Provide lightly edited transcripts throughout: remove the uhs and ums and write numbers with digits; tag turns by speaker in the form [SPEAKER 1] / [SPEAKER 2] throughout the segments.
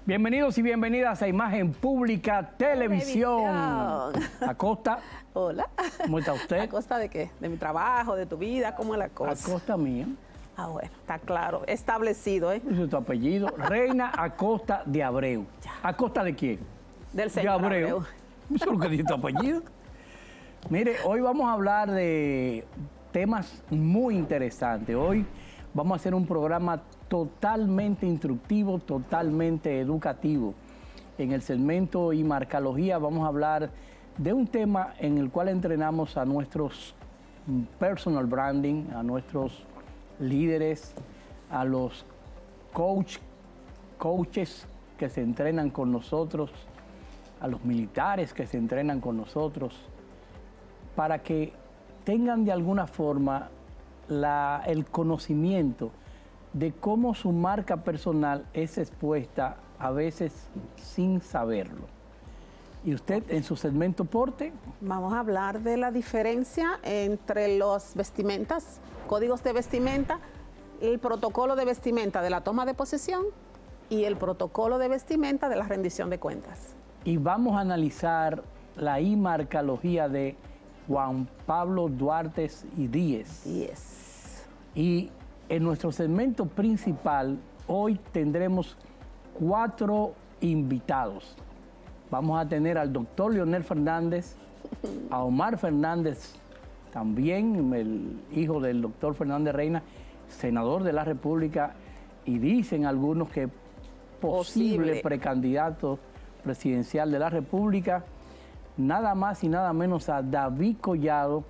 [SPEAKER 1] Bienvenidos y bienvenidas a Imagen Pública Televisión. Acosta.
[SPEAKER 2] Hola.
[SPEAKER 1] ¿Cómo está usted?
[SPEAKER 2] ¿A costa de qué? ¿De mi trabajo, de tu vida? ¿Cómo es la cosa?
[SPEAKER 1] A costa mía.
[SPEAKER 2] Ah, bueno, está claro, establecido, ¿eh?
[SPEAKER 1] Ese es tu apellido. Reina Acosta de Abreu. ¿A costa de quién?
[SPEAKER 2] Del señor
[SPEAKER 1] de Abreu.
[SPEAKER 2] Abreu.
[SPEAKER 1] Eso es lo que dice tu apellido. Mire, hoy vamos a hablar de temas muy interesantes. Hoy vamos a hacer un programa totalmente instructivo, totalmente educativo. En el segmento y marcalogía vamos a hablar de un tema en el cual entrenamos a nuestros personal branding, a nuestros líderes, a los coaches que se entrenan con nosotros, a los militares que se entrenan con nosotros, para que tengan de alguna forma el conocimiento de cómo su marca personal es expuesta a veces sin saberlo. ¿Y usted en su segmento Porte?
[SPEAKER 2] Vamos a hablar de la diferencia entre los vestimentas, códigos de vestimenta, el protocolo de vestimenta de la toma de posesión y el protocolo de vestimenta de la rendición de cuentas.
[SPEAKER 1] Y vamos a analizar la imarcalogía de Juan Pablo Duarte y Díez. Y en nuestro segmento principal, hoy tendremos 4 invitados. Vamos a tener al doctor Leonel Fernández, a Omar Fernández, también el hijo del doctor Fernández Reina, senador de la República, y dicen algunos que posible precandidato presidencial de la República, nada más y nada menos a David Collado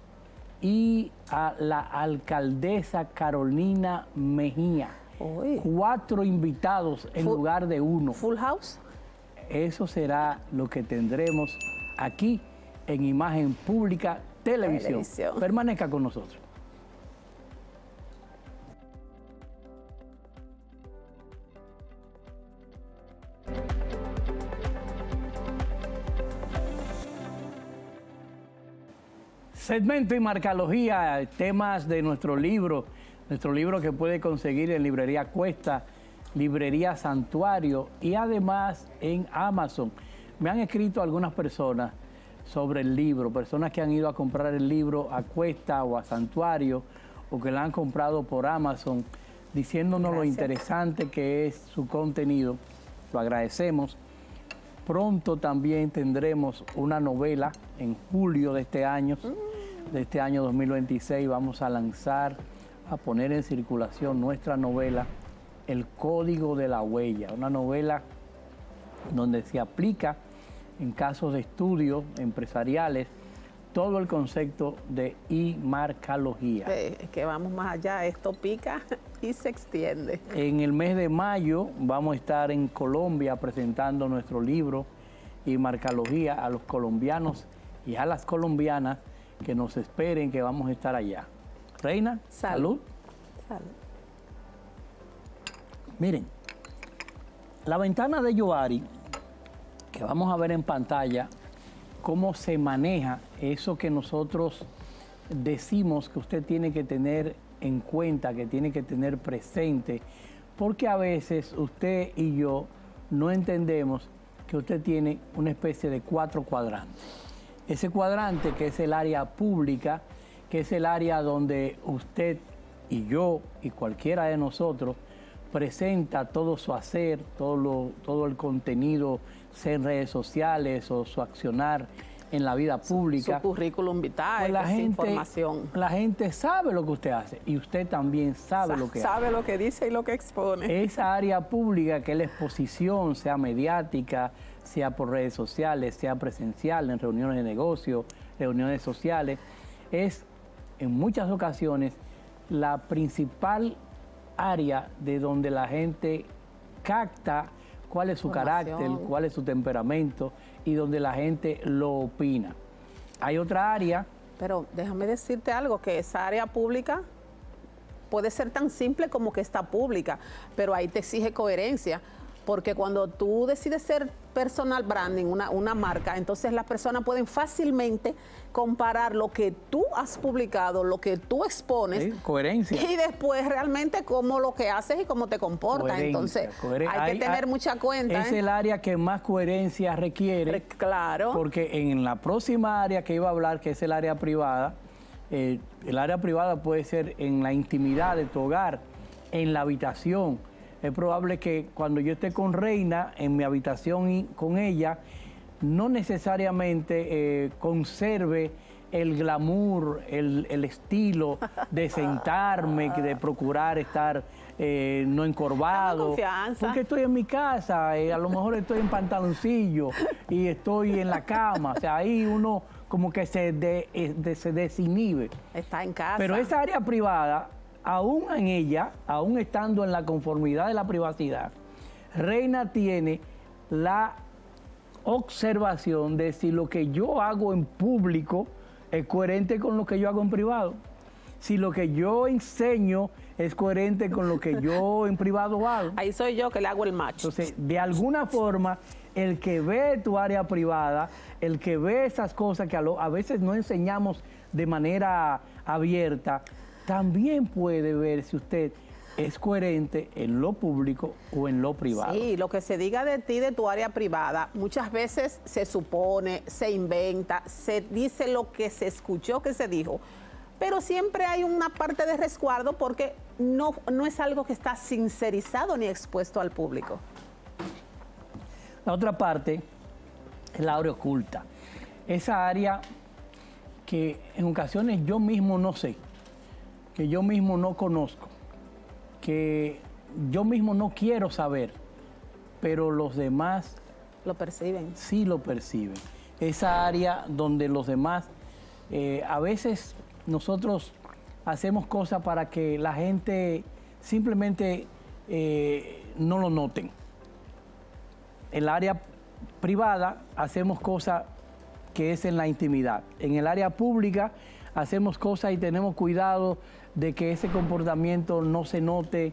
[SPEAKER 1] y a la alcaldesa Carolina Mejía.
[SPEAKER 2] Uy.
[SPEAKER 1] 4 invitados en lugar de 1.
[SPEAKER 2] ¿Full house?
[SPEAKER 1] Eso será lo que tendremos aquí en Imagen Pública Televisión. Permanezca con nosotros. Segmento y marcalogía, temas de nuestro libro que puede conseguir en Librería Cuesta, Librería Santuario y además en Amazon. Me han escrito algunas personas sobre el libro, personas que han ido a comprar el libro a Cuesta o a Santuario o que lo han comprado por Amazon, diciéndonos lo interesante que es su contenido. Lo agradecemos. Pronto también tendremos una novela en julio de este año 2026. Vamos a lanzar, a poner en circulación nuestra novela, El Código de la Huella, una novela donde se aplica en casos de estudios empresariales todo el concepto de imarcalogía.
[SPEAKER 2] Que vamos más allá, esto pica y se extiende.
[SPEAKER 1] En el mes de mayo vamos a estar en Colombia presentando nuestro libro Imarcalogía a los colombianos y a las colombianas que nos esperen, que vamos a estar allá. Reina, salud.
[SPEAKER 2] Salud.
[SPEAKER 1] Miren, la ventana de Yoari, que vamos a ver en pantalla, cómo se maneja eso que nosotros decimos que usted tiene que tener en cuenta, que tiene que tener presente, porque a veces usted y yo no entendemos que usted tiene una especie de 4 cuadrantes. Ese cuadrante que es el área pública, que es el área donde usted y yo y cualquiera de nosotros presenta todo su hacer, todo el contenido, sea en redes sociales o su accionar en la vida pública.
[SPEAKER 2] Su currículum vitae,
[SPEAKER 1] pues
[SPEAKER 2] información.
[SPEAKER 1] La gente sabe lo que usted hace y usted también sabe lo que hace.
[SPEAKER 2] Sabe lo que dice y lo que expone.
[SPEAKER 1] Esa área pública que es la exposición, sea mediática, sea por redes sociales, sea presencial, en reuniones de negocio, reuniones sociales, es en muchas ocasiones la principal área de donde la gente capta cuál es su carácter, cuál es su temperamento y donde la gente lo opina. Hay otra área.
[SPEAKER 2] Pero déjame decirte algo, que esa área pública puede ser tan simple como que está pública, pero ahí te exige coherencia. porque cuando tú decides ser personal branding, una marca, entonces las personas pueden fácilmente comparar lo que tú has publicado, lo que tú expones,
[SPEAKER 1] ¿sí? Coherencia.
[SPEAKER 2] Y después realmente cómo lo que haces y cómo te comportas. Entonces hay que tener mucha cuenta.
[SPEAKER 1] Es el área que más coherencia requiere.
[SPEAKER 2] Claro.
[SPEAKER 1] Porque en la próxima área que iba a hablar, que es el área privada, el área privada puede ser en la intimidad de tu hogar, en la habitación. Es probable que cuando yo esté con Reina en mi habitación y con ella, no necesariamente conserve el glamour, el estilo de sentarme, de procurar estar no encorvado.
[SPEAKER 2] Confianza.
[SPEAKER 1] Porque estoy en mi casa, a lo mejor estoy en pantaloncillo y estoy en la cama. O sea, ahí uno como que se desinhibe.
[SPEAKER 2] Está en casa.
[SPEAKER 1] Pero esa área privada, aún en ella, aún estando en la conformidad de la privacidad, Reina tiene la observación de si lo que yo hago en público es coherente con lo que yo hago en privado. Si lo que yo enseño es coherente con lo que yo en privado hago.
[SPEAKER 2] Ahí soy yo que le hago el match.
[SPEAKER 1] Entonces, de alguna forma, el que ve tu área privada, el que ve esas cosas que a veces no enseñamos de manera abierta, también puede ver si usted es coherente en lo público o en lo privado.
[SPEAKER 2] Sí, lo que se diga de ti, de tu área privada, muchas veces se supone, se inventa, se dice lo que se escuchó que se dijo, pero siempre hay una parte de resguardo porque no es algo que está sincerizado ni expuesto al público.
[SPEAKER 1] La otra parte es la área oculta. Esa área que en ocasiones yo mismo no sé, que yo mismo no conozco, que yo mismo no quiero saber, pero los demás
[SPEAKER 2] lo perciben.
[SPEAKER 1] Sí lo perciben. Esa área donde los demás, a veces nosotros hacemos cosas para que la gente simplemente no lo noten. En el área privada hacemos cosas que es en la intimidad. En el área pública hacemos cosas y tenemos cuidado de que ese comportamiento no se note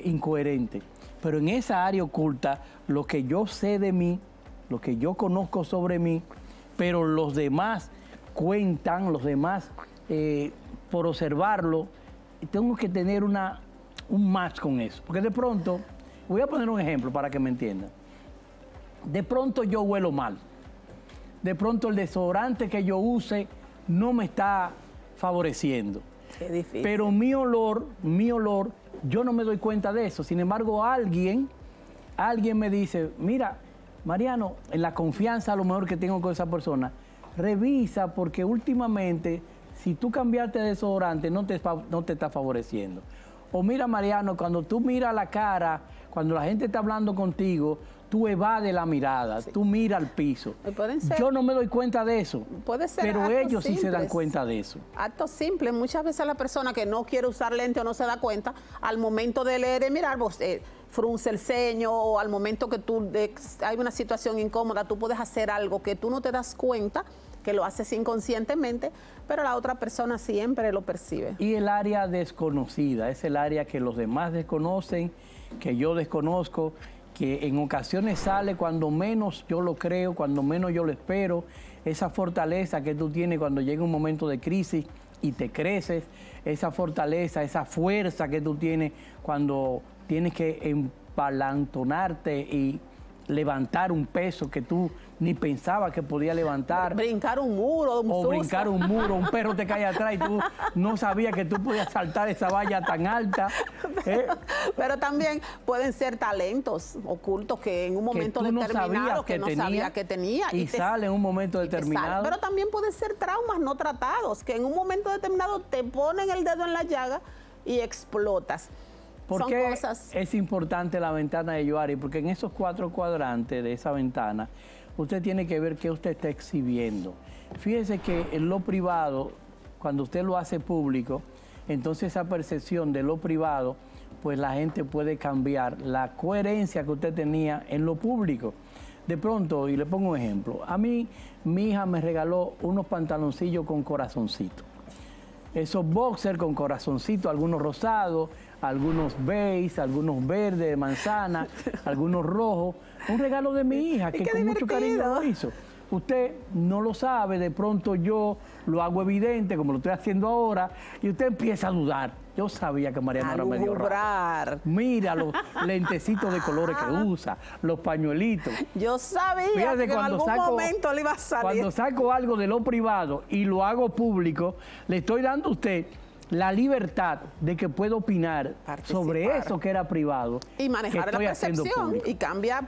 [SPEAKER 1] incoherente. Pero en esa área oculta, lo que yo sé de mí, lo que yo conozco sobre mí, pero los demás cuentan, los demás, por observarlo, tengo que tener un match con eso. Porque de pronto, voy a poner un ejemplo para que me entiendan. De pronto yo huelo mal. De pronto el desodorante que yo use no me está favoreciendo.
[SPEAKER 2] Qué difícil.
[SPEAKER 1] Pero mi olor, yo no me doy cuenta de eso. Sin embargo, alguien me dice, mira, Mariano, en la confianza a lo mejor que tengo con esa persona, revisa porque últimamente, si tú cambiaste de desodorante, no te está favoreciendo. O mira, Mariano, cuando tú miras la cara, cuando la gente está hablando contigo, tú evades la mirada, sí. Tú miras al piso. Yo no me doy cuenta de eso,
[SPEAKER 2] puede ser,
[SPEAKER 1] pero ellos sí se dan cuenta de eso.
[SPEAKER 2] Actos simples. Muchas veces la persona que no quiere usar lente o no se da cuenta, al momento de leer y mirar, frunce el ceño, o al momento que hay una situación incómoda, tú puedes hacer algo que tú no te das cuenta, que lo haces inconscientemente, pero la otra persona siempre lo percibe.
[SPEAKER 1] Y el área desconocida, es el área que los demás desconocen, que yo desconozco, que en ocasiones sale cuando menos yo lo creo, cuando menos yo lo espero, esa fortaleza que tú tienes cuando llega un momento de crisis y te creces, esa fortaleza, esa fuerza que tú tienes cuando tienes que empalantonarte y levantar un peso que tú ni pensabas que podía levantar.
[SPEAKER 2] Brincar un muro,
[SPEAKER 1] brincar un muro, un perro te cae atrás y tú no sabías que tú podías saltar esa valla tan alta.
[SPEAKER 2] Pero también pueden ser talentos ocultos que en un momento determinado que no sabía que tenía.
[SPEAKER 1] Y sale en un momento determinado.
[SPEAKER 2] Pero también pueden ser traumas no tratados, que en un momento determinado te ponen el dedo en la llaga y explotas.
[SPEAKER 1] ¿Por qué es importante la ventana de Yoari? Porque en esos 4 cuadrantes de esa ventana, usted tiene que ver qué usted está exhibiendo. Fíjese que en lo privado, cuando usted lo hace público, entonces esa percepción de lo privado, pues la gente puede cambiar la coherencia que usted tenía en lo público. De pronto, y le pongo un ejemplo, a mí mi hija me regaló unos pantaloncillos con corazoncito. esos boxers con corazoncito, algunos rosados, algunos beige, algunos verdes de manzana, algunos rojos. Un regalo de mi hija que con mucho cariño lo hizo. Usted no lo sabe, de pronto yo lo hago evidente, como lo estoy haciendo ahora, y usted empieza a dudar. Yo sabía que Mariana era medio rara. Mira los lentecitos de colores que usa, los pañuelitos.
[SPEAKER 2] Yo sabía que en algún momento le iba a salir.
[SPEAKER 1] Cuando saco algo de lo privado y lo hago público, le estoy dando a usted la libertad de que pueda opinar sobre eso que era privado.
[SPEAKER 2] Y manejar la percepción. Y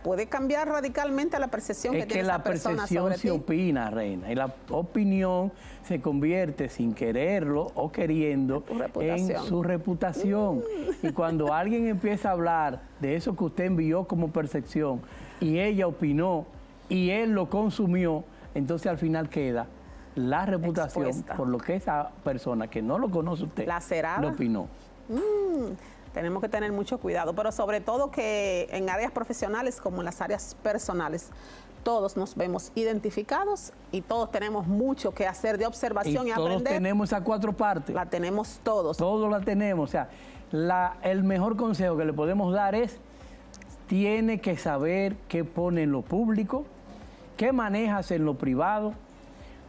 [SPEAKER 2] puede cambiar radicalmente la percepción que tiene esa persona sobre ti.
[SPEAKER 1] Es que la percepción se opina, Reina. Y la opinión se convierte, sin quererlo o queriendo, en su reputación. Y cuando alguien empieza a hablar de eso que usted envió como percepción, y ella opinó, y él lo consumió, entonces al final queda la reputación expuesta por lo que esa persona que no lo conoce usted lo opinó.
[SPEAKER 2] Tenemos que tener mucho cuidado, pero sobre todo que en áreas profesionales como en las áreas personales, todos nos vemos identificados y todos tenemos mucho que hacer de observación y aprender.
[SPEAKER 1] Todos tenemos esas 4 partes.
[SPEAKER 2] La tenemos todos.
[SPEAKER 1] Todos la tenemos. O sea, el mejor consejo que le podemos dar es, tiene que saber qué pone en lo público, qué manejas en lo privado,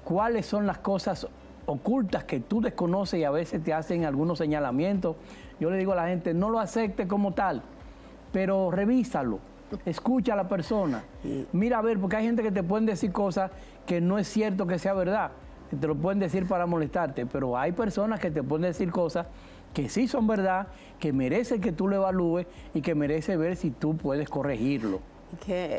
[SPEAKER 1] cuáles son las cosas ocultas que tú desconoces y a veces te hacen algunos señalamientos. Yo le digo a la gente, no lo acepte como tal, pero revísalo, escucha a la persona, mira a ver, porque hay gente que te pueden decir cosas que no es cierto que sea verdad, que te lo pueden decir para molestarte, pero hay personas que te pueden decir cosas que sí son verdad, que merecen que tú lo evalúes y que merece ver si tú puedes corregirlo.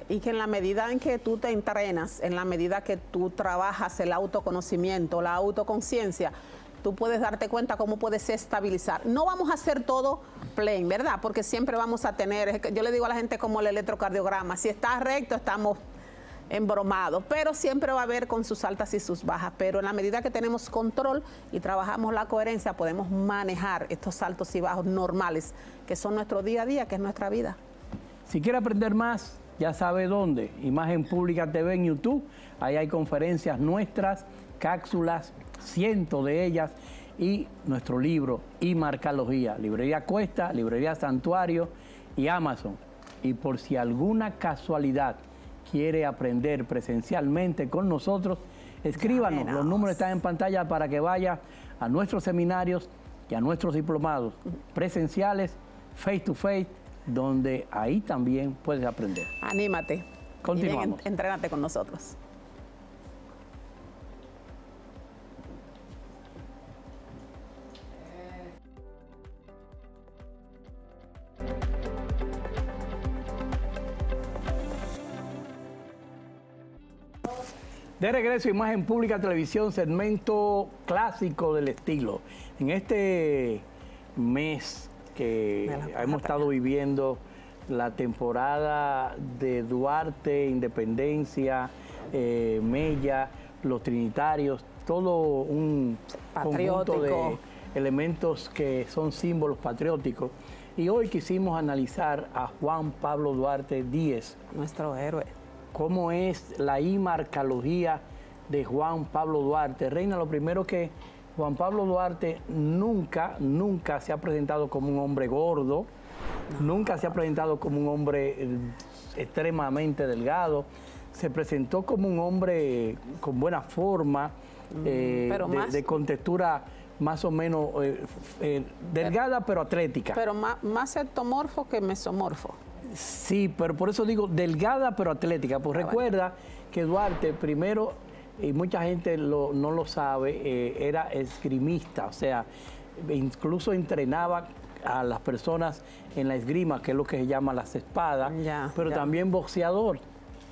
[SPEAKER 2] Y que en la medida en que tú te entrenas, en la medida que tú trabajas el autoconocimiento, la autoconciencia, tú puedes darte cuenta cómo puedes estabilizar. No vamos a hacer todo plain, ¿verdad? Porque siempre vamos a tener, yo le digo a la gente como el electrocardiograma, si está recto estamos embromados, pero siempre va a haber con sus altas y sus bajas, pero en la medida que tenemos control y trabajamos la coherencia, podemos manejar estos altos y bajos normales, que son nuestro día a día, que es nuestra vida.
[SPEAKER 1] Si quiere aprender más, ya sabe dónde. Imagen Pública TV en YouTube. Ahí hay conferencias nuestras, cápsulas, cientos de ellas, y nuestro libro, Imarcalogía. Librería Cuesta, Librería Santuario y Amazon. Y por si alguna casualidad quiere aprender presencialmente con nosotros, escríbanos. Los números están en pantalla para que vaya a nuestros seminarios y a nuestros diplomados presenciales, face to face, donde ahí también puedes aprender.
[SPEAKER 2] Anímate.
[SPEAKER 1] Continuamos.
[SPEAKER 2] Y entrénate con nosotros.
[SPEAKER 1] De regreso, Imagen Pública Televisión, segmento clásico del estilo. En este mes que hemos estado viviendo la temporada de Duarte, Independencia, Mella, los Trinitarios, todo un conjunto de elementos que son símbolos patrióticos. Y hoy quisimos analizar a Juan Pablo Duarte Díez.
[SPEAKER 2] Nuestro héroe.
[SPEAKER 1] ¿Cómo es la imarcalogía de Juan Pablo Duarte? Reina, lo primero que Juan Pablo Duarte nunca se ha presentado como un hombre gordo, nunca se ha presentado como un hombre extremadamente delgado, se presentó como un hombre con buena forma, de contextura más o menos delgada pero atlética.
[SPEAKER 2] Pero más ectomorfo que mesomorfo.
[SPEAKER 1] Sí, pero por eso digo delgada pero atlética, pues recuerda que Duarte primero, y mucha gente no lo sabe, era esgrimista, o sea, incluso entrenaba a las personas en la esgrima, que es lo que se llama las espadas, pero también boxeador.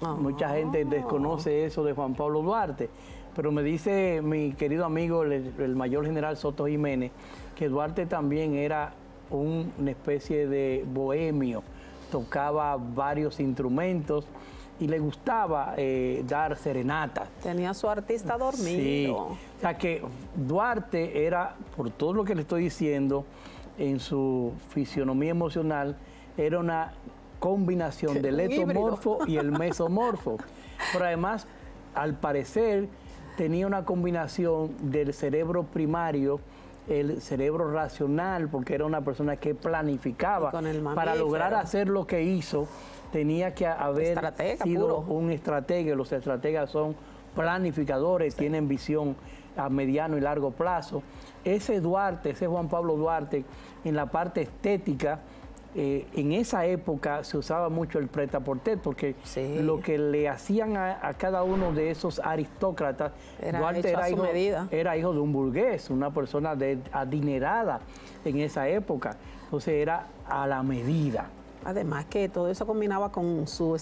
[SPEAKER 1] Mucha gente desconoce eso de Juan Pablo Duarte, pero me dice mi querido amigo, el mayor general Soto Jiménez, que Duarte también era una especie de bohemio, tocaba varios instrumentos y le gustaba dar serenatas.
[SPEAKER 2] Tenía su artista dormido.
[SPEAKER 1] Sí, o sea que Duarte era, por todo lo que le estoy diciendo, en su fisionomía emocional, era una combinación del ectomorfo y el mesomorfo. Pero además, al parecer, tenía una combinación del cerebro primario el cerebro racional, porque era una persona que planificaba. Para lograr hacer lo que hizo, tenía que haber sido un estratega. Los estrategas son planificadores, tienen visión a mediano y largo plazo. Ese Juan Pablo Duarte, en la parte estética, en esa época se usaba mucho el prêt-à-porter, porque lo que le hacían a cada uno de esos aristócratas, Duarte era hijo de un burgués, una persona adinerada en esa época. Entonces era a la medida.
[SPEAKER 2] Además que todo eso combinaba con su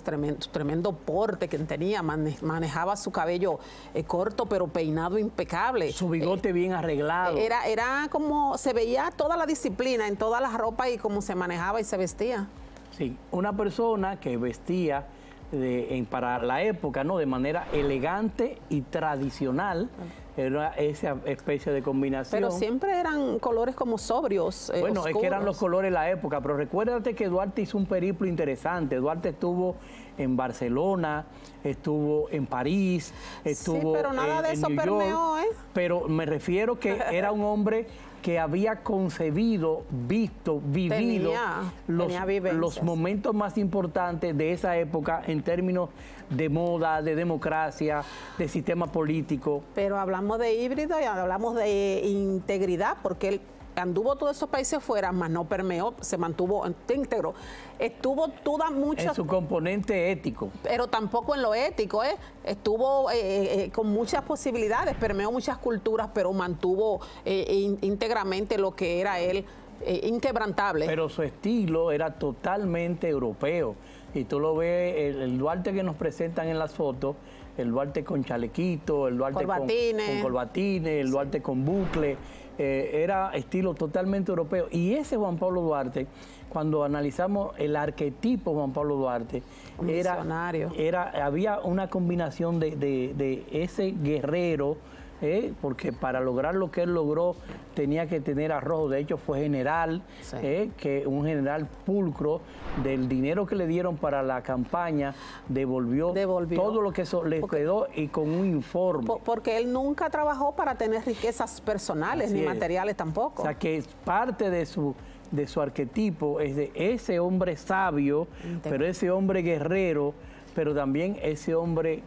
[SPEAKER 2] tremendo porte que tenía, manejaba su cabello corto pero peinado impecable.
[SPEAKER 1] Su bigote bien arreglado.
[SPEAKER 2] Era como, se veía toda la disciplina en todas las ropas y cómo se manejaba y se vestía.
[SPEAKER 1] Sí, una persona que vestía para la época, ¿no?, de manera elegante y tradicional. Era esa especie de combinación.
[SPEAKER 2] Pero siempre eran colores como sobrios,
[SPEAKER 1] bueno,
[SPEAKER 2] oscuros.
[SPEAKER 1] Es que eran los colores de la época, pero recuérdate que Duarte hizo un periplo interesante. Duarte estuvo en Barcelona, estuvo en París, estuvo
[SPEAKER 2] pero nada de eso
[SPEAKER 1] en New
[SPEAKER 2] permeó,
[SPEAKER 1] York, pero me refiero que era un hombre que había concebido, visto, vivido los momentos más importantes de esa época en términos de moda, de democracia, de sistema político.
[SPEAKER 2] Pero hablamos de híbrido y hablamos de integridad, porque él anduvo todos esos países afuera, mas no permeó, se mantuvo íntegro. Estuvo
[SPEAKER 1] en su componente ético.
[SPEAKER 2] Pero tampoco en lo ético, estuvo con muchas posibilidades, permeó muchas culturas, pero mantuvo íntegramente lo que era él, inquebrantable.
[SPEAKER 1] Pero su estilo era totalmente europeo. Y tú lo ves, el Duarte que nos presentan en las fotos, el Duarte con chalequito, el Duarte con corbatines, el Duarte con bucle, era estilo totalmente europeo. Y ese Juan Pablo Duarte, cuando analizamos el arquetipo Juan Pablo Duarte, había una combinación de ese guerrero, porque para lograr lo que él logró tenía que tener arrojo. De hecho fue general, que un general pulcro. Del dinero que le dieron para la campaña devolvió. Todo lo que le quedó, y con un informe.
[SPEAKER 2] Porque él nunca trabajó para tener riquezas personales ni materiales tampoco.
[SPEAKER 1] O sea que parte de su arquetipo es de ese hombre sabio, pero ese hombre guerrero, pero también ese hombre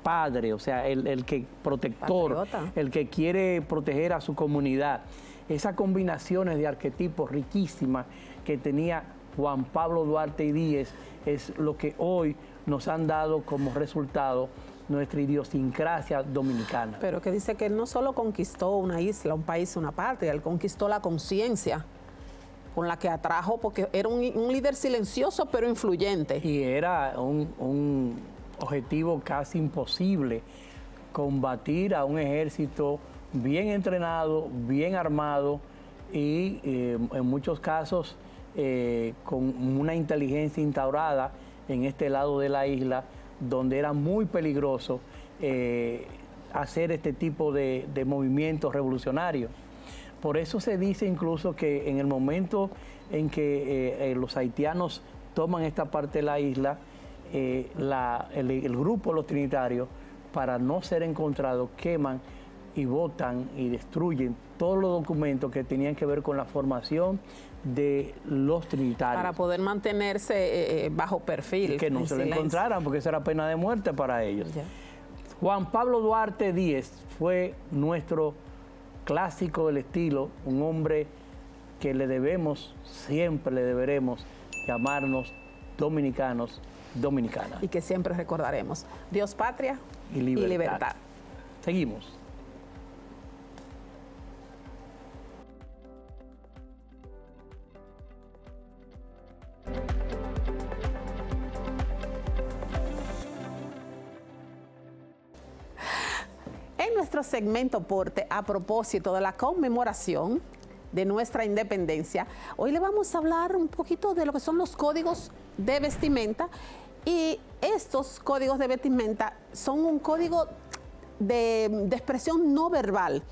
[SPEAKER 1] padre, o sea, el que protector, patriota, el que quiere proteger a su comunidad. Esas combinaciones de arquetipos riquísimas que tenía Juan Pablo Duarte y Díez es lo que hoy nos han dado como resultado nuestra idiosincrasia dominicana.
[SPEAKER 2] Pero que dice que él no solo conquistó una isla, un país, una patria, él conquistó la conciencia con la que atrajo, porque era un líder silencioso pero influyente.
[SPEAKER 1] Y era un objetivo casi imposible, combatir a un ejército bien entrenado, bien armado y en muchos casos con una inteligencia instaurada en este lado de la isla, donde era muy peligroso hacer este tipo de movimientos revolucionarios. Por eso se dice incluso que en el momento en que los haitianos toman esta parte de la isla, el grupo de los trinitarios, para no ser encontrados, queman y botan y destruyen todos los documentos que tenían que ver con la formación de los trinitarios.
[SPEAKER 2] Para poder mantenerse bajo perfil.
[SPEAKER 1] Y que no se lo encontraran, porque esa era pena de muerte para ellos. Ya. Juan Pablo Duarte Díez fue nuestro clásico del estilo, un hombre que le debemos, siempre le deberemos llamarnos dominicanos, dominicanas.
[SPEAKER 2] Y que siempre recordaremos. Dios, patria y libertad.
[SPEAKER 1] Seguimos.
[SPEAKER 2] En nuestro segmento Porte, a propósito de la conmemoración de nuestra independencia, hoy le vamos a hablar un poquito de lo que son los códigos de vestimenta, y estos códigos de vestimenta son un código de expresión no verbal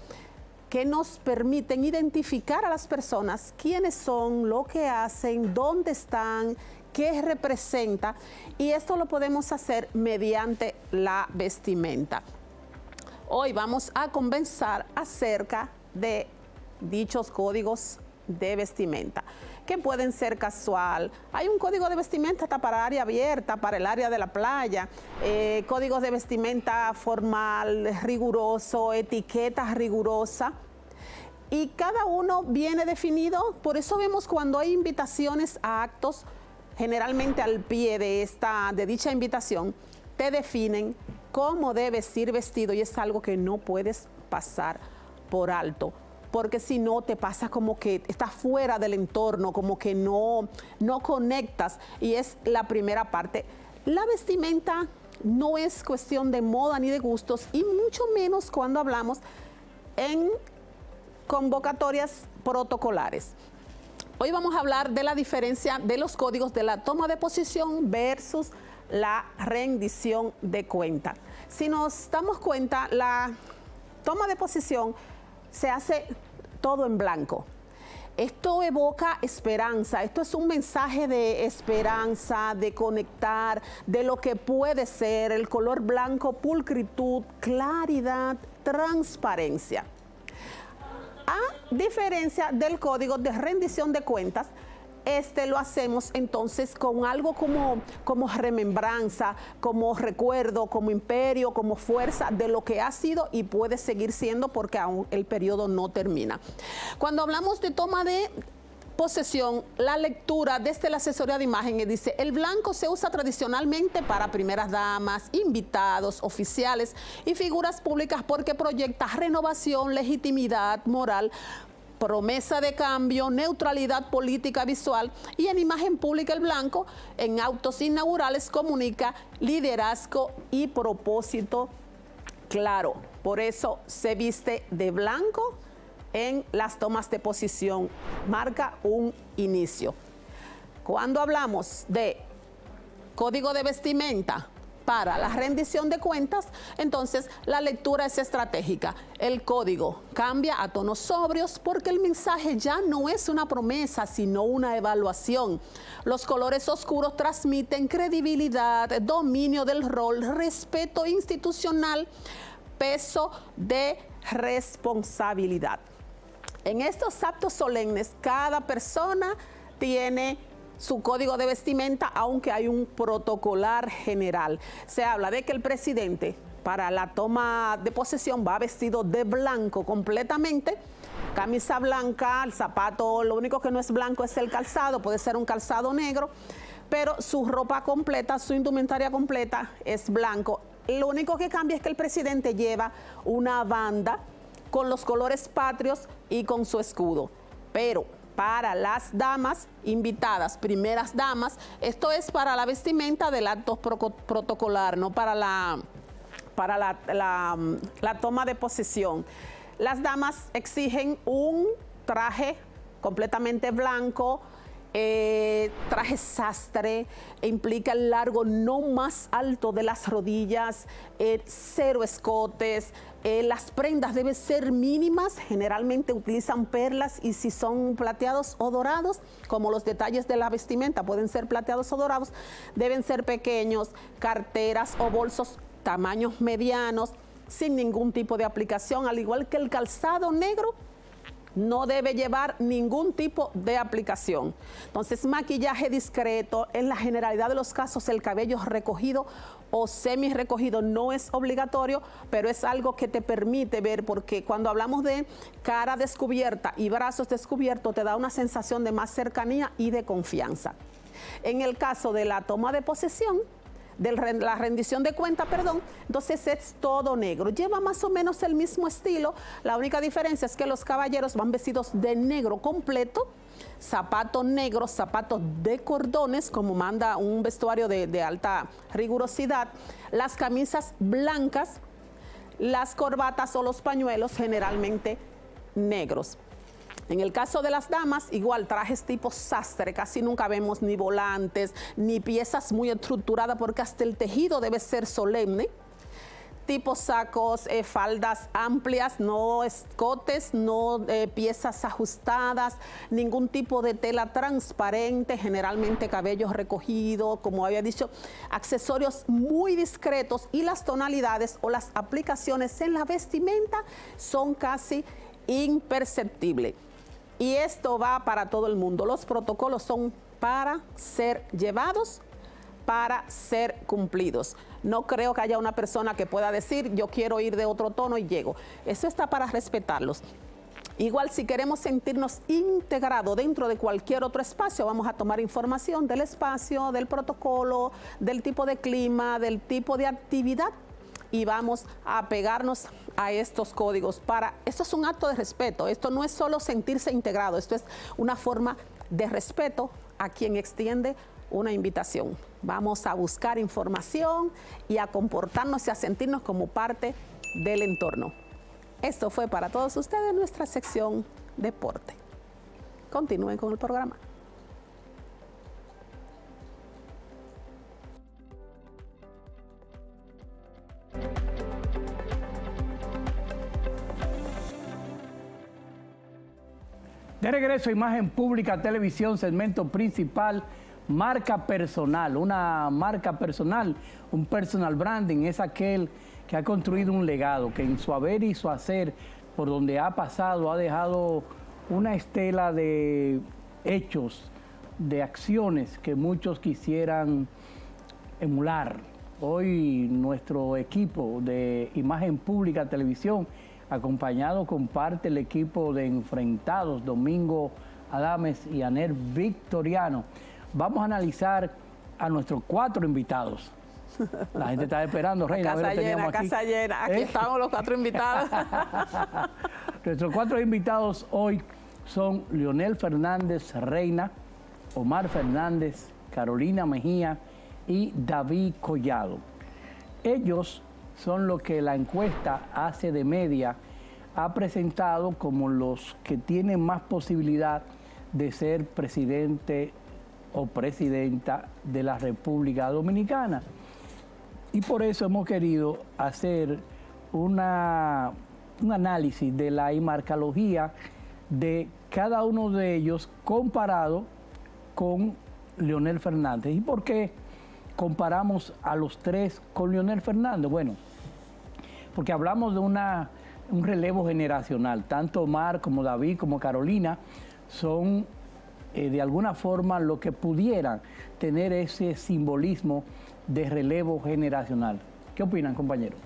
[SPEAKER 2] que nos permiten identificar a las personas quiénes son, lo que hacen, dónde están, qué representa, y esto lo podemos hacer mediante la vestimenta. Hoy vamos a conversar acerca de dichos códigos de vestimenta, que pueden ser casual. Hay un código de vestimenta hasta para área abierta, para el área de la playa, códigos de vestimenta formal, riguroso, etiqueta rigurosa. Y cada uno viene definido, por eso vemos cuando hay invitaciones a actos, generalmente al pie de dicha invitación, te definen cómo debes ir vestido y es algo que no puedes pasar por alto. Porque si no te pasa como que estás fuera del entorno, como que no conectas, y es la primera parte. La vestimenta no es cuestión de moda ni de gustos, y mucho menos cuando hablamos en convocatorias protocolares. Hoy vamos a hablar de la diferencia de los códigos de la toma de posición versus la rendición de cuenta. Si nos damos cuenta, la toma de posición se hace todo en blanco. Esto evoca esperanza, esto es un mensaje de esperanza, de conectar, de lo que puede ser el color blanco, pulcritud, claridad, transparencia. A diferencia del código de rendición de cuentas, lo hacemos entonces con algo como remembranza, como recuerdo, como imperio, como fuerza de lo que ha sido y puede seguir siendo porque aún el periodo no termina. Cuando hablamos de toma de posesión, la lectura desde la asesoría de imagen dice: el blanco se usa tradicionalmente para primeras damas, invitados, oficiales y figuras públicas porque proyecta renovación, legitimidad moral, promesa de cambio, neutralidad política visual, y en imagen pública el blanco en autos inaugurales comunica liderazgo y propósito claro. Por eso se viste de blanco en las tomas de posición, marca un inicio. Cuando hablamos de código de vestimenta para la rendición de cuentas, entonces la lectura es estratégica. El código cambia a tonos sobrios porque el mensaje ya no es una promesa, sino una evaluación. Los colores oscuros transmiten credibilidad, dominio del rol, respeto institucional, peso de responsabilidad. En estos actos solemnes, cada persona tiene su código de vestimenta, aunque hay un protocolar general. Se habla de que el presidente para la toma de posesión va vestido de blanco completamente, camisa blanca, el zapato, lo único que no es blanco es el calzado, puede ser un calzado negro, pero su ropa completa, su indumentaria completa es blanco. Lo único que cambia es que el presidente lleva una banda con los colores patrios y con su escudo. Pero para las damas invitadas, primeras damas, esto es para la vestimenta del acto protocolar, no para la toma de posesión. Las damas exigen un traje completamente blanco, traje sastre, implica el largo no más alto de las rodillas, 0 escotes, las prendas deben ser mínimas, generalmente utilizan perlas y si son plateados o dorados, como los detalles de la vestimenta pueden ser plateados o dorados, deben ser pequeños, carteras o bolsos tamaños medianos, sin ningún tipo de aplicación, al igual que el calzado negro no debe llevar ningún tipo de aplicación. Entonces, maquillaje discreto, en la generalidad de los casos el cabello recogido o semi recogido no es obligatorio, pero es algo que te permite ver, porque cuando hablamos de cara descubierta y brazos descubiertos te da una sensación de más cercanía y de confianza. En el caso de la toma de posesión, de la rendición de cuenta, perdón, entonces es todo negro. Lleva más o menos el mismo estilo, la única diferencia es que los caballeros van vestidos de negro completo, zapatos negros, zapatos de cordones, como manda un vestuario de alta rigurosidad, las camisas blancas, las corbatas o los pañuelos generalmente negros. En el caso de las damas, igual trajes tipo sastre, casi nunca vemos ni volantes, ni piezas muy estructuradas, porque hasta el tejido debe ser solemne. Tipo sacos, faldas amplias, no escotes, no piezas ajustadas, ningún tipo de tela transparente, generalmente cabello recogido, como había dicho, accesorios muy discretos y las tonalidades o las aplicaciones en la vestimenta son casi imperceptible. Y esto va para todo el mundo. Los protocolos son para ser llevados, para ser cumplidos. No creo que haya una persona que pueda decir, yo quiero ir de otro tono y llego. Eso está para respetarlos. Igual, si queremos sentirnos integrados dentro de cualquier otro espacio, vamos a tomar información del espacio, del protocolo, del tipo de clima, del tipo de actividad, y vamos a pegarnos a estos códigos. Esto es un acto de respeto, esto no es solo sentirse integrado, esto es una forma de respeto a quien extiende una invitación. Vamos a buscar información y a comportarnos y a sentirnos como parte del entorno. Esto fue para todos ustedes nuestra sección Deporte. Continúen con el programa.
[SPEAKER 1] De regreso a Imagen Pública Televisión, segmento principal, marca personal. Una marca personal, un personal branding, es aquel que ha construido un legado, que en su haber y su hacer, por donde ha pasado, ha dejado una estela de hechos, de acciones que muchos quisieran emular. Hoy nuestro equipo de Imagen Pública Televisión, acompañado con parte del equipo de Enfrentados, Domingo Adames y Aner Victoriano, vamos a analizar a nuestros 4 invitados. La gente está esperando, Reina.
[SPEAKER 2] Casa llena, casa llena. Aquí estamos los 4 invitados.
[SPEAKER 1] Nuestros 4 invitados hoy son Leonel Fernández Reina, Omar Fernández, Carolina Mejía y David Collado. Ellos son los que la encuesta hace de media ha presentado como los que tienen más posibilidad de ser presidente o presidenta de la República Dominicana. Y por eso hemos querido hacer un análisis de la imarcología de cada uno de ellos comparado con Leonel Fernández. ¿Y por qué comparamos a los 3 con Leonel Fernández? Bueno, porque hablamos de un relevo generacional. Tanto Omar como David como Carolina son de alguna forma lo que pudieran tener ese simbolismo de relevo generacional. ¿Qué opinan, compañeros?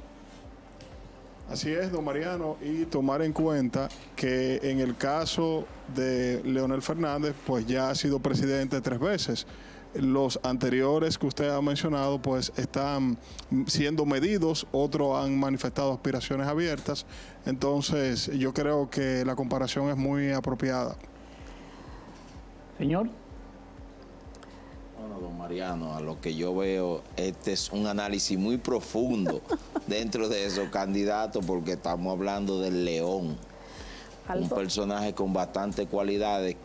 [SPEAKER 3] Así es, don Mariano, y tomar en cuenta que en el caso de Leonel Fernández, pues ya ha sido presidente 3 veces. Los anteriores que usted ha mencionado, pues están siendo medidos, otros han manifestado aspiraciones abiertas. Entonces, yo creo que la comparación es muy apropiada.
[SPEAKER 1] Señor.
[SPEAKER 4] Bueno, don Mariano, a lo que yo veo, este es un análisis muy profundo dentro de esos candidatos, porque estamos hablando del León. Un personaje con bastantes cualidades,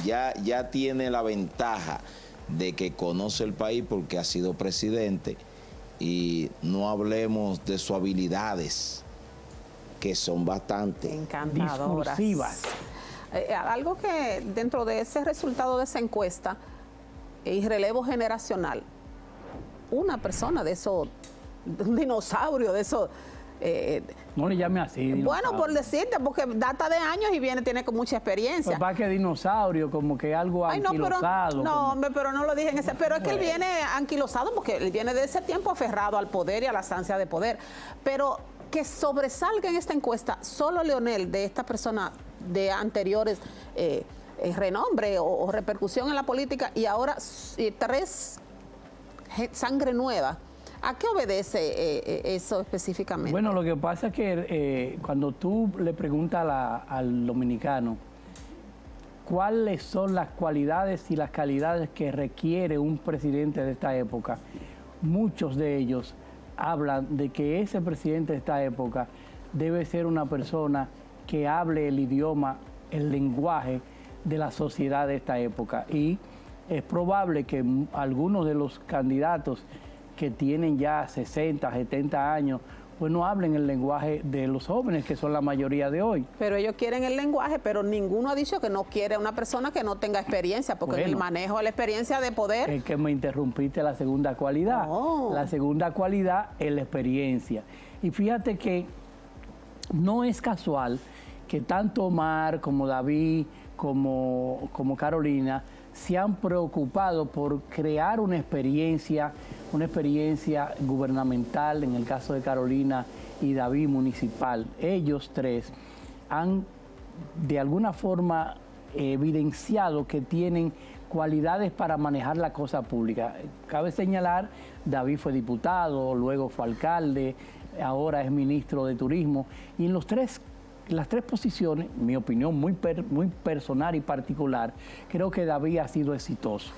[SPEAKER 4] ya tiene la ventaja de que conoce el país porque ha sido presidente, y no hablemos de sus habilidades, que son bastante
[SPEAKER 2] encantadoras, discursivas. Algo que dentro de ese resultado de esa encuesta y relevo generacional, una persona de eso, un dinosaurio de eso.
[SPEAKER 1] No le llame así.
[SPEAKER 2] Bueno, por decirte, porque data de años y tiene con mucha experiencia.
[SPEAKER 1] Pues va que dinosaurio, como que algo anquilosado.
[SPEAKER 2] No, hombre, pero no lo dije en ese. Pero es que él viene anquilosado porque él viene de ese tiempo aferrado al poder y a la ansia de poder. Pero que sobresalga en esta encuesta solo Leonel, de esta persona de anteriores renombre o repercusión en la política, y ahora 3 sangre nueva. ¿A qué obedece eso específicamente?
[SPEAKER 1] Bueno, lo que pasa es que cuando tú le preguntas al dominicano cuáles son las cualidades y las calidades que requiere un presidente de esta época, muchos de ellos hablan de que ese presidente de esta época debe ser una persona que hable el idioma, el lenguaje de la sociedad de esta época. Y es probable que algunos de los candidatos que tienen ya 60, 70 años, pues no hablen el lenguaje de los jóvenes, que son la mayoría de hoy.
[SPEAKER 2] Pero ellos quieren el lenguaje, pero ninguno ha dicho que no quiere una persona que no tenga experiencia, porque en el manejo de la experiencia de poder...
[SPEAKER 1] Es que me interrumpiste la segunda cualidad.
[SPEAKER 2] Oh.
[SPEAKER 1] La segunda cualidad es la experiencia. Y fíjate que no es casual que tanto Omar como David como Carolina se han preocupado por crear una experiencia gubernamental, en el caso de Carolina y David, municipal. Ellos tres han de alguna forma evidenciado que tienen cualidades para manejar la cosa pública. Cabe señalar, David fue diputado, luego fue alcalde, ahora es ministro de Turismo, y en las tres posiciones, mi opinión muy personal y particular, creo que David ha sido exitoso.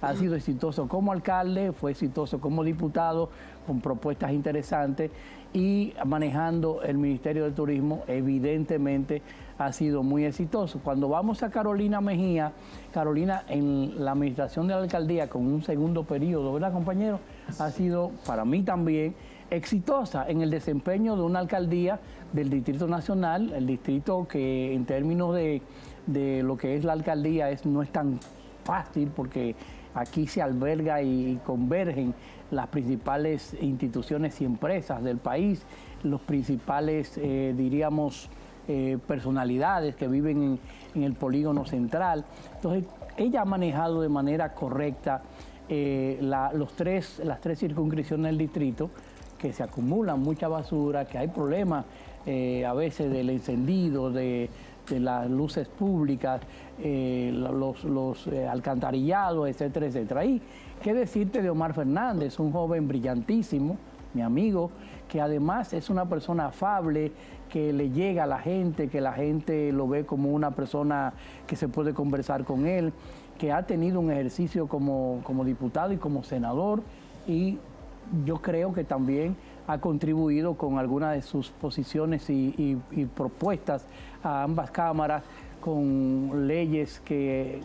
[SPEAKER 1] Ha sido exitoso como alcalde, fue exitoso como diputado, con propuestas interesantes, y manejando el Ministerio de Turismo, evidentemente ha sido muy exitoso. Cuando vamos a Carolina Mejía, Carolina en la administración de la alcaldía, con un segundo periodo, ¿verdad, compañero? Ha sido, para mí también, exitosa en el desempeño de una alcaldía del Distrito Nacional, el distrito que en términos de lo que es la alcaldía no es tan fácil, porque aquí se alberga y convergen las principales instituciones y empresas del país, los principales, diríamos, personalidades que viven en el polígono central. Entonces, ella ha manejado de manera correcta las tres circunscripciones del distrito, que se acumulan mucha basura, que hay problemas a veces del encendido, de las luces públicas, los alcantarillados, etcétera, etcétera. Y qué decirte de Omar Fernández, un joven brillantísimo, mi amigo, que además es una persona afable, que le llega a la gente, que la gente lo ve como una persona que se puede conversar con él, que ha tenido un ejercicio como diputado y como senador, y yo creo que también ha contribuido con algunas de sus posiciones y propuestas a ambas cámaras, con leyes que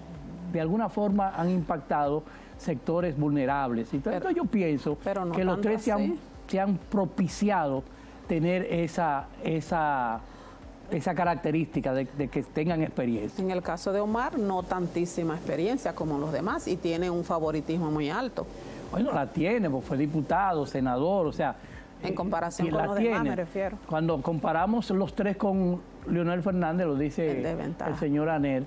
[SPEAKER 1] de alguna forma han impactado sectores vulnerables. Entonces yo pienso que los tres se han propiciado tener esa característica de que tengan experiencia.
[SPEAKER 2] En el caso de Omar, no tantísima experiencia como los demás, y tiene un favoritismo muy alto.
[SPEAKER 1] Bueno, la tiene, porque fue diputado, senador, o sea...
[SPEAKER 2] En comparación con los demás, me refiero.
[SPEAKER 1] Cuando comparamos los tres con Leonel Fernández, lo dice el señor Anel,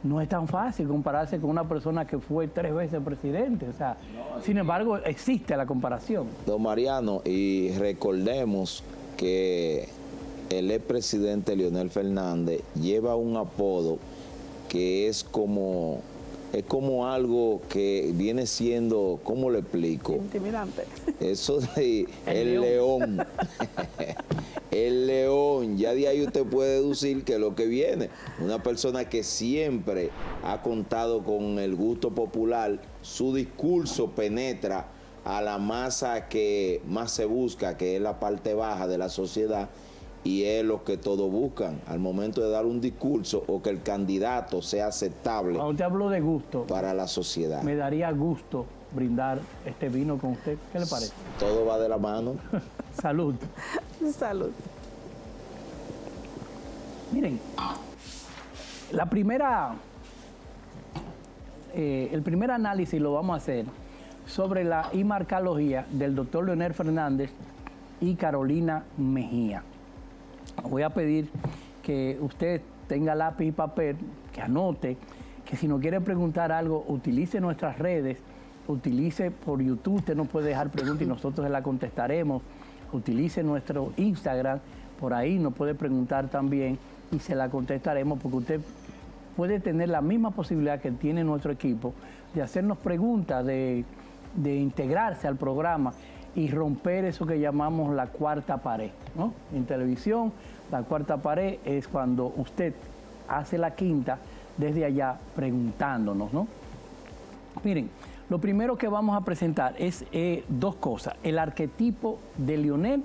[SPEAKER 1] no es tan fácil compararse con una persona que fue 3 veces presidente. O sea, sin embargo, existe la comparación.
[SPEAKER 4] Don Mariano, y recordemos que el expresidente Leonel Fernández lleva un apodo que es como algo que viene siendo, ¿cómo le explico?
[SPEAKER 2] Intimidante.
[SPEAKER 4] Eso de el león. El león, ya de ahí usted puede deducir que lo que viene, una persona que siempre ha contado con el gusto popular, su discurso penetra a la masa que más se busca, que es la parte baja de la sociedad, y es lo que todos buscan al momento de dar un discurso, o que el candidato sea aceptable.
[SPEAKER 1] Cuando usted habló de gusto,
[SPEAKER 4] para la sociedad,
[SPEAKER 1] me daría gusto brindar este vino con usted. ¿Qué le parece?
[SPEAKER 4] Todo va de la mano.
[SPEAKER 1] Salud.
[SPEAKER 2] Salud.
[SPEAKER 1] Miren, el primer análisis lo vamos a hacer sobre la imarcalogía del doctor Leonel Fernández y Carolina Mejía. Voy a pedir que usted tenga lápiz y papel, que anote, que si nos quiere preguntar algo, utilice nuestras redes, utilice por YouTube, usted nos puede dejar preguntas y nosotros se la contestaremos, utilice nuestro Instagram, por ahí nos puede preguntar también y se la contestaremos, porque usted puede tener la misma posibilidad que tiene nuestro equipo de hacernos preguntas, de integrarse al programa y romper eso que llamamos la cuarta pared, ¿no? En televisión, la cuarta pared es cuando usted hace la quinta desde allá preguntándonos, ¿no? Miren, lo primero que vamos a presentar es 2 cosas, el arquetipo de Leonel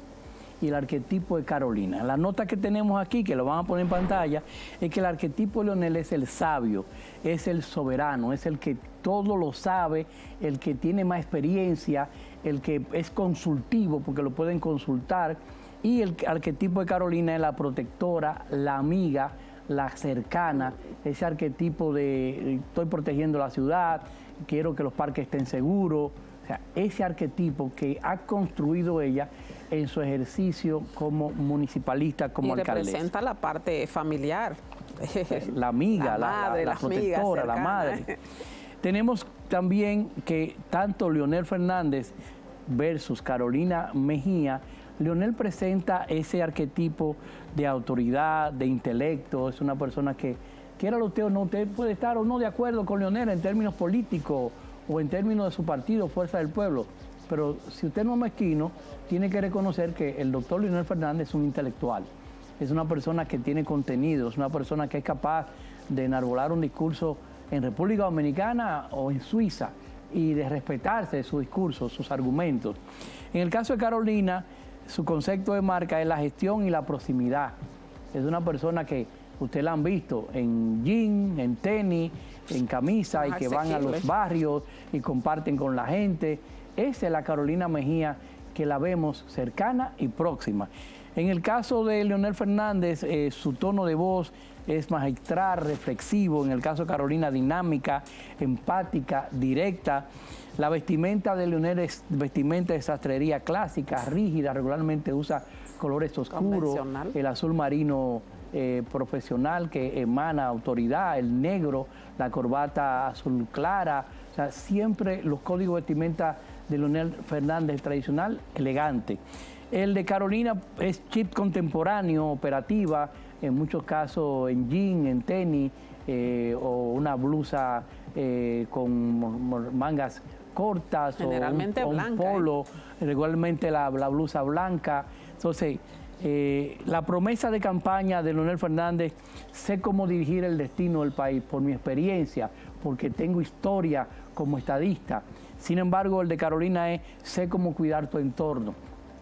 [SPEAKER 1] y el arquetipo de Carolina. La nota que tenemos aquí, que lo van a poner en pantalla, es que el arquetipo de Leonel es el sabio, es el soberano, es el que todo lo sabe, el que tiene más experiencia, el que es consultivo, porque lo pueden consultar, y el arquetipo de Carolina es la protectora, la amiga, la cercana, ese arquetipo de estoy protegiendo la ciudad, quiero que los parques estén seguros, o sea, ese arquetipo que ha construido ella en su ejercicio como municipalista, como alcaldesa.
[SPEAKER 2] Y representa la parte familiar.
[SPEAKER 1] La amiga,
[SPEAKER 2] la
[SPEAKER 1] protectora, la madre. Tenemos también que tanto Leonel Fernández versus Carolina Mejía, Leonel presenta ese arquetipo de autoridad, de intelecto, es una persona que, quiéralo usted o no, usted puede estar o no de acuerdo con Leonel en términos políticos o en términos de su partido, Fuerza del Pueblo, pero si usted no es mezquino, tiene que reconocer que el doctor Leonel Fernández es un intelectual, es una persona que tiene contenido, es una persona que es capaz de enarbolar un discurso en República Dominicana o en Suiza y de respetarse su discurso, sus argumentos. En el caso de Carolina, su concepto de marca es la gestión y la proximidad. Es una persona que usted la han visto en jean, en tenis, en camisa y que van a los barrios y comparten con la gente. Esa es la Carolina Mejía que la vemos cercana y próxima. En el caso de Leonel Fernández, su tono de voz es magistral, reflexivo. En el caso de Carolina, dinámica, empática, directa. La vestimenta de Leonel es vestimenta de sastrería clásica, rígida, regularmente usa colores oscuros, el azul marino profesional que emana autoridad, el negro, la corbata azul clara. O sea, siempre los códigos de vestimenta de Leonel Fernández tradicional, elegante. El de Carolina es chip contemporáneo, operativa, en muchos casos en jean, en tenis, o una blusa con mangas cortas,
[SPEAKER 2] generalmente
[SPEAKER 1] o un polo, regularmente la blusa blanca. Entonces, la promesa de campaña de Leonel Fernández, sé cómo dirigir el destino del país por mi experiencia, porque tengo historia como estadista. Sin embargo, el de Carolina es, sé cómo cuidar tu entorno.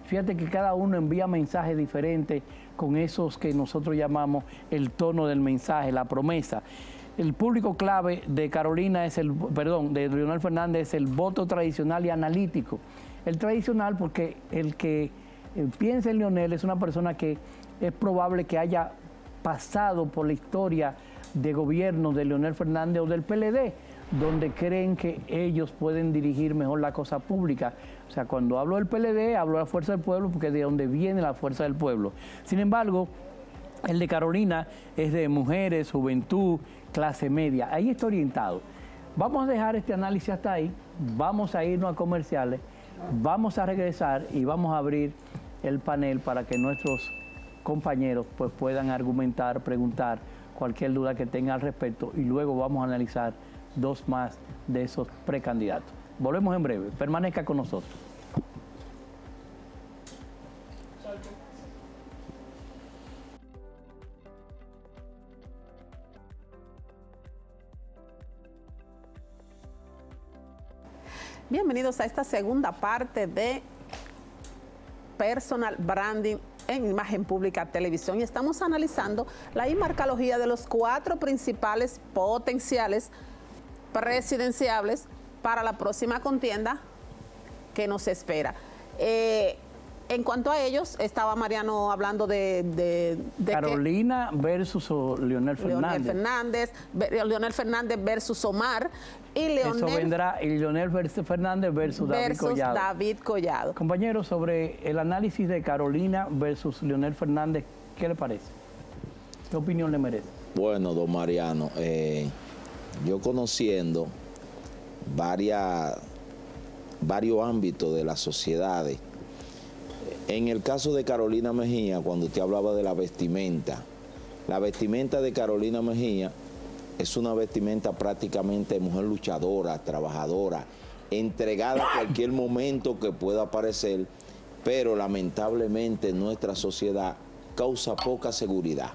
[SPEAKER 1] Fíjate que cada uno envía mensajes diferentes con esos que nosotros llamamos el tono del mensaje, la promesa. El público clave de Carolina es de Leonel Fernández es el voto tradicional y analítico. El tradicional porque el que piensa en Leonel es una persona que es probable que haya pasado por la historia de gobierno de Leonel Fernández o del PLD, donde creen que ellos pueden dirigir mejor la cosa pública. O sea, cuando hablo del PLD, hablo de la Fuerza del Pueblo, porque es de donde viene la Fuerza del Pueblo. Sin embargo, el de Carolina es de mujeres, juventud, clase media. Ahí está orientado. Vamos a dejar este análisis hasta ahí, vamos a irnos a comerciales, vamos a regresar y vamos a abrir el panel para que nuestros compañeros pues, puedan argumentar, preguntar cualquier duda que tengan al respecto y luego vamos a analizar dos más de esos precandidatos. Volvemos en breve. Permanezca con nosotros.
[SPEAKER 2] Bienvenidos a esta segunda parte de Personal Branding en Imagen Pública Televisión y estamos analizando la imarcología de los 4 principales potenciales presidenciables para la próxima contienda que nos espera. En cuanto a ellos, estaba Mariano hablando de
[SPEAKER 1] Carolina versus Leonel Fernández.
[SPEAKER 2] Leonel Fernández versus Omar y Leonel,
[SPEAKER 1] eso vendrá, y Leonel Fernández versus
[SPEAKER 2] David Collado.
[SPEAKER 1] Compañeros, sobre el análisis de Carolina versus Leonel Fernández, ¿qué le parece? ¿Qué opinión le merece?
[SPEAKER 4] Bueno, don Mariano, yo conociendo varios ámbitos de las sociedades. En el caso de Carolina Mejía, cuando usted hablaba de la vestimenta de Carolina Mejía es una vestimenta prácticamente de mujer luchadora, trabajadora, entregada a cualquier momento que pueda aparecer, pero lamentablemente en nuestra sociedad causa poca seguridad.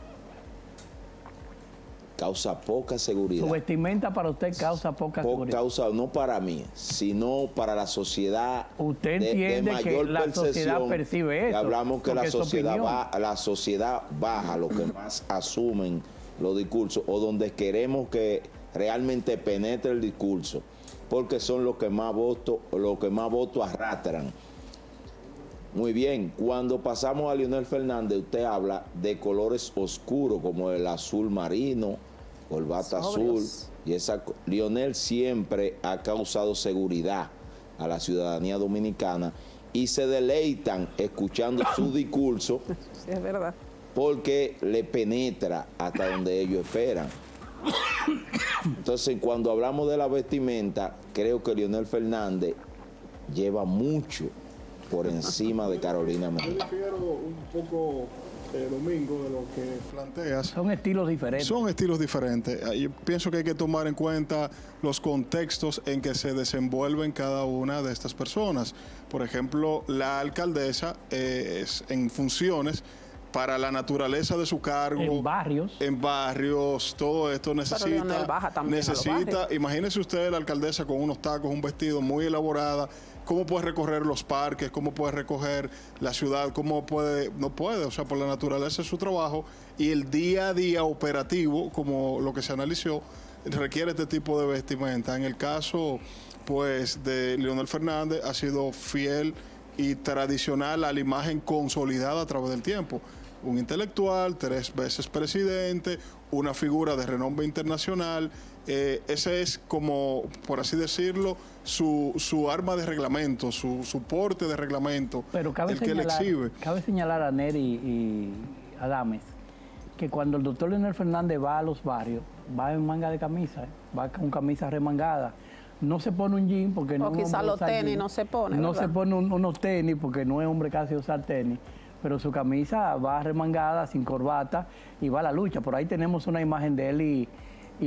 [SPEAKER 4] Causa poca seguridad.
[SPEAKER 1] Su vestimenta para usted causa poca seguridad.
[SPEAKER 4] No para mí, sino para la sociedad.
[SPEAKER 1] Usted entiende de que la sociedad percibe eso.
[SPEAKER 4] Hablamos que la sociedad baja, lo que más asumen los discursos, o donde queremos que realmente penetre el discurso, porque son los que más votos arrastran. Muy bien, cuando pasamos a Leonel Fernández, usted habla de colores oscuros como el azul marino, corbata azul, y Leonel siempre ha causado seguridad a la ciudadanía dominicana y se deleitan escuchando su discurso.
[SPEAKER 2] Sí, es verdad.
[SPEAKER 4] Porque le penetra hasta donde ellos esperan. Entonces, cuando hablamos de la vestimenta, creo que Leonel Fernández lleva mucho por encima de Carolina Mejía.
[SPEAKER 3] Yo difiero un poco, Domingo, de lo que planteas.
[SPEAKER 1] Son estilos diferentes.
[SPEAKER 3] Son estilos diferentes. Yo pienso que hay que tomar en cuenta los contextos en que se desenvuelven cada una de estas personas. Por ejemplo, la alcaldesa es en funciones para la naturaleza de su cargo. En barrios, todo esto necesita, imagínese usted la alcaldesa con unos tacos, un vestido muy elaborada, cómo puede recorrer los parques, cómo puede recorrer la ciudad, no puede, o sea, por la naturaleza de su trabajo y el día a día operativo, como lo que se analizó, requiere este tipo de vestimenta. En el caso, pues, de Leonel Fernández, ha sido fiel y tradicional a la imagen consolidada a través del tiempo. Un intelectual, 3 veces presidente, una figura de renombre internacional. Ese es como, por así decirlo, su arma de reglamento, su porte de reglamento,
[SPEAKER 1] pero
[SPEAKER 3] el que le exhibe.
[SPEAKER 1] Cabe señalar a Neri y Adames que cuando el doctor Leonel Fernández va a los barrios, va en manga de camisa, va con camisa remangada. No se pone un jean porque no.
[SPEAKER 2] O quizá los tenis no se pone.
[SPEAKER 1] No
[SPEAKER 2] ¿verdad?
[SPEAKER 1] se pone unos tenis porque no es hombre casi usar tenis, pero su camisa va remangada, sin corbata y va a la lucha. Por ahí tenemos una imagen de él y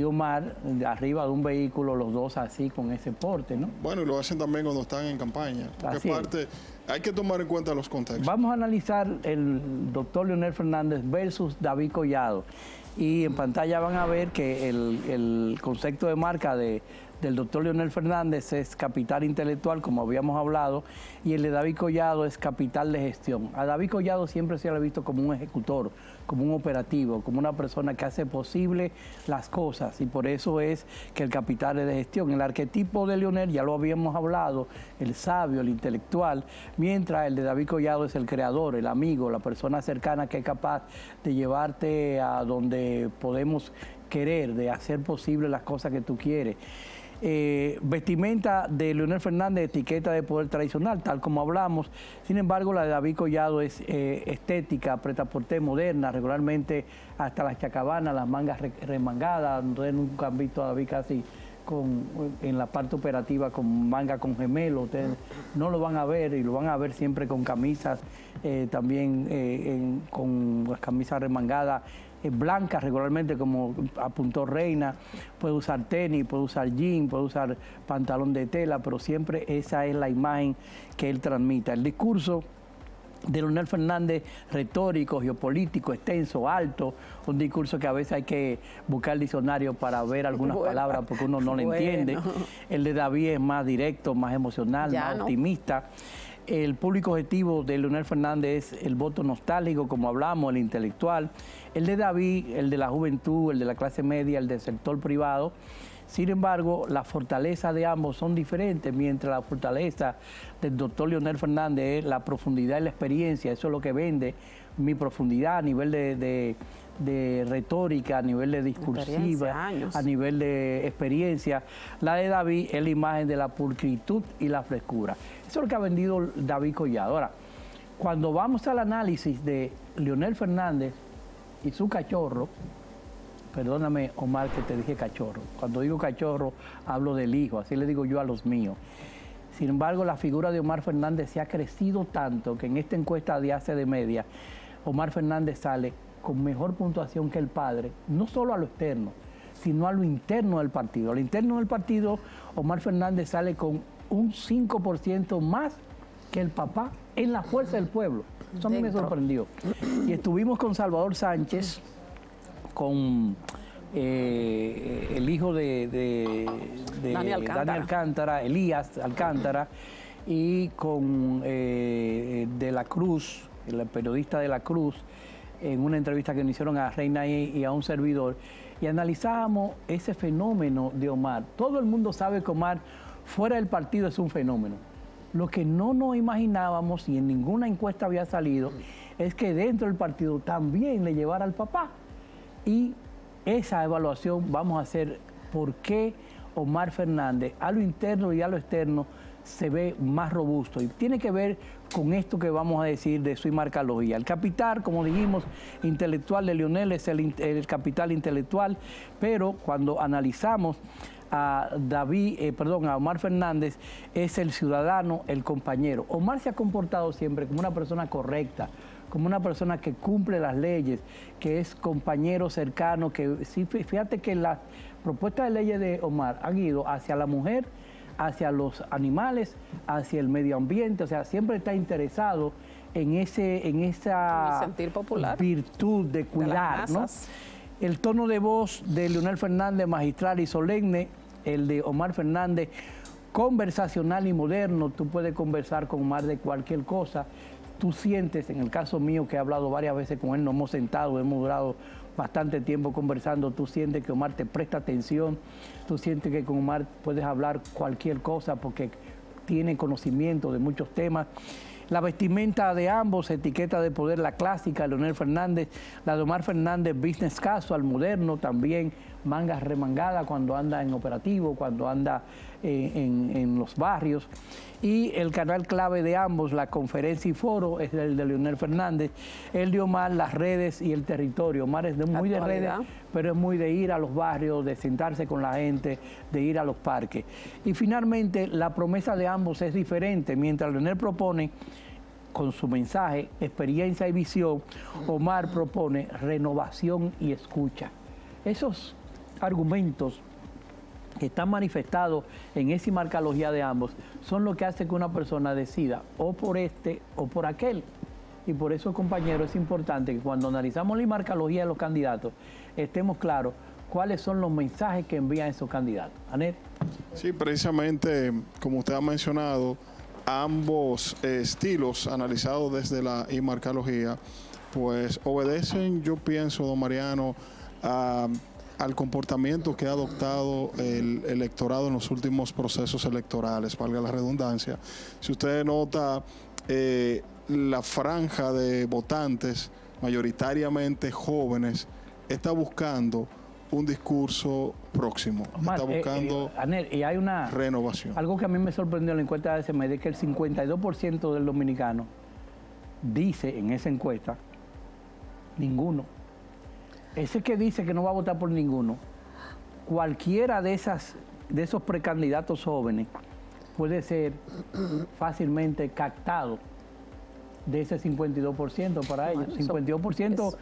[SPEAKER 1] Omar arriba de un vehículo, los dos así con ese porte, ¿no?
[SPEAKER 3] Bueno, y lo hacen también cuando están en campaña. Porque hay que tomar en cuenta los contextos.
[SPEAKER 1] Vamos a analizar el doctor Leonel Fernández versus David Collado. Y en pantalla van a ver que el concepto de marca del doctor Leonel Fernández es capital intelectual, como habíamos hablado, y el de David Collado es capital de gestión. A David Collado siempre se le ha visto como un ejecutor, como un operativo, como una persona que hace posible las cosas, y por eso es que el capital es de gestión. El arquetipo de Leonel, ya lo habíamos hablado, el sabio, el intelectual, mientras el de David Collado es el creador, el amigo, la persona cercana que es capaz de llevarte a donde podemos querer, de hacer posible las cosas que tú quieres. Vestimenta de Leonel Fernández, etiqueta de poder tradicional, tal como hablamos. Sin embargo, la de David Collado es estética, prêt-à-porter, moderna, regularmente hasta las chacabanas, las mangas remangadas. Ustedes nunca han visto a David casi en la parte operativa con manga con gemelo. Ustedes no lo van a ver y lo van a ver siempre con camisas, también con las camisas remangadas, blancas regularmente, como apuntó Reina. Puede usar tenis, puede usar jean, puede usar pantalón de tela, pero siempre esa es la imagen que él transmite. El discurso de Leonel Fernández, retórico, geopolítico, extenso, alto, un discurso que a veces hay que buscar el diccionario para ver algunas palabras porque uno no lo entiende. El de David es más directo, más emocional, más optimista. El público objetivo de Leonel Fernández es el voto nostálgico, como hablamos, el intelectual. El de David, el de la juventud, el de la clase media, el del sector privado. Sin embargo, las fortalezas de ambos son diferentes, mientras la fortaleza del doctor Leonel Fernández es la profundidad y la experiencia. Eso es lo que vende, mi profundidad a nivel de retórica, a nivel de discursiva, a nivel de experiencia. La de David es la imagen de la pulcritud y la frescura. Eso es lo que ha vendido David Collado. Ahora, cuando vamos al análisis de Leonel Fernández y su cachorro, perdóname, Omar, que te dije cachorro. Cuando digo cachorro, hablo del hijo, así le digo yo a los míos. Sin embargo, la figura de Omar Fernández se ha crecido tanto que en esta encuesta de ACE de Media, Omar Fernández sale con mejor puntuación que el padre, no solo a lo externo, sino a lo interno del partido. A lo interno del partido, Omar Fernández sale con un 5% más que el papá en la fuerza del pueblo. Eso a mí me sorprendió. Y estuvimos con Salvador Sánchez, con el hijo de Dani Alcántara, Elías Alcántara, y con de la Cruz, el periodista de la Cruz, en una entrevista que nos hicieron a Reina y a un servidor, y analizábamos ese fenómeno de Omar. Todo el mundo sabe que Omar fuera del partido es un fenómeno. Lo que no nos imaginábamos, y en ninguna encuesta había salido, es que dentro del partido también le llevara al papá. Y esa evaluación vamos a hacer por qué Omar Fernández, a lo interno y a lo externo, se ve más robusto y tiene que ver con esto que vamos a decir de su imarcología. El capital, como dijimos, intelectual de Leonel es el capital intelectual, pero cuando analizamos a a Omar Fernández, es el ciudadano, el compañero. Omar se ha comportado siempre como una persona correcta, como una persona que cumple las leyes, que es compañero cercano, que sí, fíjate que las propuestas de leyes de Omar han ido hacia la mujer, hacia los animales, hacia el medio ambiente, o sea, siempre está interesado en esa
[SPEAKER 2] sentir popular,
[SPEAKER 1] virtud de cuidar, ¿no? El tono de voz de Leonel Fernández, magistral y solemne, el de Omar Fernández, conversacional y moderno. Tú puedes conversar con Omar de cualquier cosa. Tú sientes, en el caso mío, que he hablado varias veces con él, nos hemos sentado, hemos durado bastante tiempo conversando, tú sientes que Omar te presta atención, tú sientes que con Omar puedes hablar cualquier cosa porque tiene conocimiento de muchos temas. La vestimenta de ambos, etiqueta de poder, la clásica de Leonel Fernández, la de Omar Fernández, business casual, moderno, también mangas remangadas cuando anda en operativo, cuando anda en los barrios. Y el canal clave de ambos, la conferencia y foro, es el de Leonel Fernández. El de Omar, las redes y el territorio. Omar es muy de redes, pero es muy de ir a los barrios, de sentarse con la gente, de ir a los parques. Y finalmente, la promesa de ambos es diferente. Mientras Leonel propone, con su mensaje, experiencia y visión, Omar propone renovación y escucha. Esos argumentos que están manifestados en esa imarcología de ambos son lo que hace que una persona decida o por este o por aquel. Y por eso, compañeros, es importante que cuando analizamos la imarcología de los candidatos estemos claros cuáles son los mensajes que envían esos candidatos. Anet.
[SPEAKER 3] Sí, precisamente, como usted ha mencionado, ambos estilos analizados desde la imarcología, pues obedecen, yo pienso, don Mariano, al comportamiento que ha adoptado el electorado en los últimos procesos electorales, valga la redundancia. Si usted nota, la franja de votantes, mayoritariamente jóvenes, está buscando un discurso próximo, Omar, está buscando
[SPEAKER 1] Anel, y hay una
[SPEAKER 3] renovación.
[SPEAKER 1] Algo que a mí me sorprendió en la encuesta de SMD, que el 52% del dominicano dice en esa encuesta, ninguno. Ese que dice que no va a votar por ninguno, cualquiera de esos precandidatos jóvenes puede ser fácilmente captado de ese 52% para ellos. 52%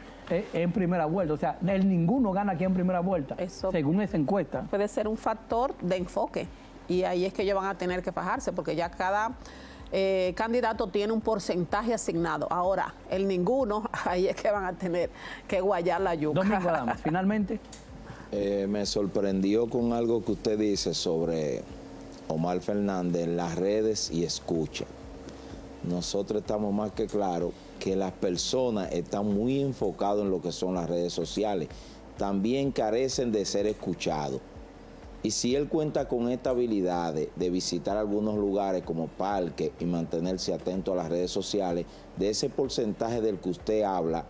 [SPEAKER 1] en primera vuelta. O sea, el ninguno gana aquí en primera vuelta, según esa encuesta.
[SPEAKER 2] Puede ser un factor de enfoque. Y ahí es que ellos van a tener que fajarse, porque ya cada candidato tiene un porcentaje asignado. Ahora, el ninguno, ahí es que van a tener que guayar la yuca.
[SPEAKER 1] Domingo Adames, finalmente.
[SPEAKER 4] Me sorprendió con algo que usted dice sobre Omar Fernández en las redes y escucha. Nosotros estamos más que claros que las personas están muy enfocadas en lo que son las redes sociales. También carecen de ser escuchados. Y si él cuenta con esta habilidad de visitar algunos lugares como parques y mantenerse atento a las redes sociales, de ese porcentaje del que usted habla,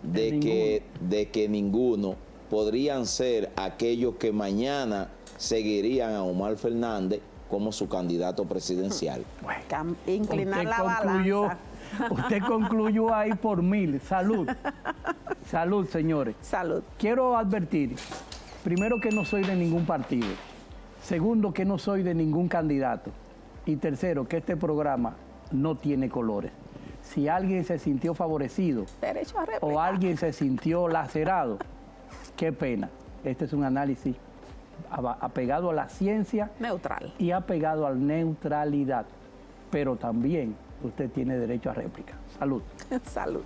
[SPEAKER 4] de que ninguno podrían ser aquellos que mañana seguirían a Omar Fernández como su candidato presidencial.
[SPEAKER 2] Bueno, inclinar la balanza.
[SPEAKER 1] Usted concluyó ahí por 1000. Salud. Salud, señores.
[SPEAKER 2] Salud.
[SPEAKER 1] Quiero advertir, primero, que no soy de ningún partido. Segundo, que no soy de ningún candidato. Y tercero, que este programa no tiene colores. Si alguien se sintió favorecido o alguien se sintió lacerado, qué pena. Este es un análisis apegado a la ciencia
[SPEAKER 2] neutral
[SPEAKER 1] y apegado a la neutralidad. Pero también usted tiene derecho a réplica. Salud.
[SPEAKER 2] Salud.